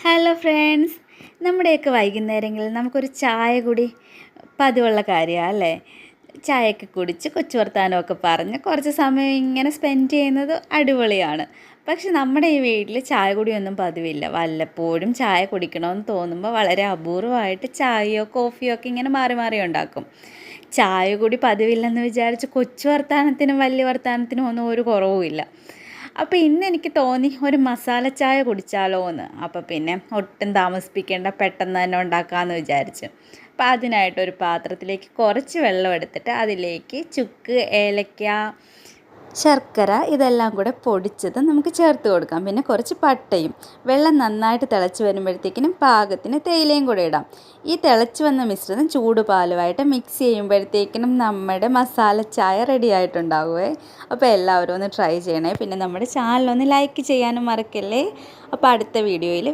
Hello friends, നമ്മുടെയൊക്കെ വൈകുന്നേരങ്ങളിൽ നമുക്കൊരു ചായ കൂടി പതിവുള്ള കാര്യമാണ് അല്ലേ? ചായയൊക്കെ കുടിച്ച് കൊച്ചു വർത്താനമൊക്കെ പറഞ്ഞ് കുറച്ച് സമയം ഇങ്ങനെ സ്പെൻഡ് ചെയ്യുന്നത് അടിപൊളിയാണ്. പക്ഷെ നമ്മുടെ ഈ വീട്ടിൽ ചായ കുടിയൊന്നും പതിവില്ല. വല്ലപ്പോഴും ചായ കുടിക്കണമെന്ന് തോന്നുമ്പോൾ വളരെ അപൂർവമായിട്ട് ചായയോ കോഫിയോ ഒക്കെ ഇങ്ങനെ മാറി മാറി ഉണ്ടാക്കും. ചായ കൂടി പതിവില്ലെന്ന് വിചാരിച്ച് കൊച്ചു വർത്താനത്തിനും വലിയ വർത്താനത്തിനും ഒന്നും ഒരു കുറവുമില്ല. അപ്പോൾ ഇന്ന് എനിക്ക് തോന്നി ഒരു മസാല ചായ കുടിച്ചാലോ എന്ന്. അപ്പോൾ പിന്നെ ഒട്ടും താമസിപ്പിക്കേണ്ട, പെട്ടെന്ന് തന്നെ ഉണ്ടാക്കാമെന്ന് വിചാരിച്ചു. അപ്പോൾ അതിനായിട്ടൊരു പാത്രത്തിലേക്ക് കുറച്ച് വെള്ളം എടുത്തിട്ട് അതിലേക്ക് ചുക്ക്, ഏലക്ക, ശർക്കര ഇതെല്ലാം കൂടെ പൊടിച്ചത് നമുക്ക് ചേർത്ത് കൊടുക്കാം. പിന്നെ കുറച്ച് പട്ടയും. വെള്ളം നന്നായിട്ട് തിളച്ച് വരുമ്പോഴത്തേക്കിനും പാകത്തിന് തേയിലയും കൂടെ ഇടാം. ഈ തിളച്ച് വന്ന മിശ്രിതം ചൂടുപാലുമായിട്ട് മിക്സ് ചെയ്യുമ്പോഴത്തേക്കിനും നമ്മുടെ മസാല ചായ റെഡി ആയിട്ടുണ്ടാവുമേ. അപ്പോൾ എല്ലാവരും ഒന്ന് ട്രൈ ചെയ്യണേ. പിന്നെ നമ്മുടെ ചാനലൊന്ന് ലൈക്ക് ചെയ്യാനും മറക്കല്ലേ. അപ്പോൾ അടുത്ത വീഡിയോയിൽ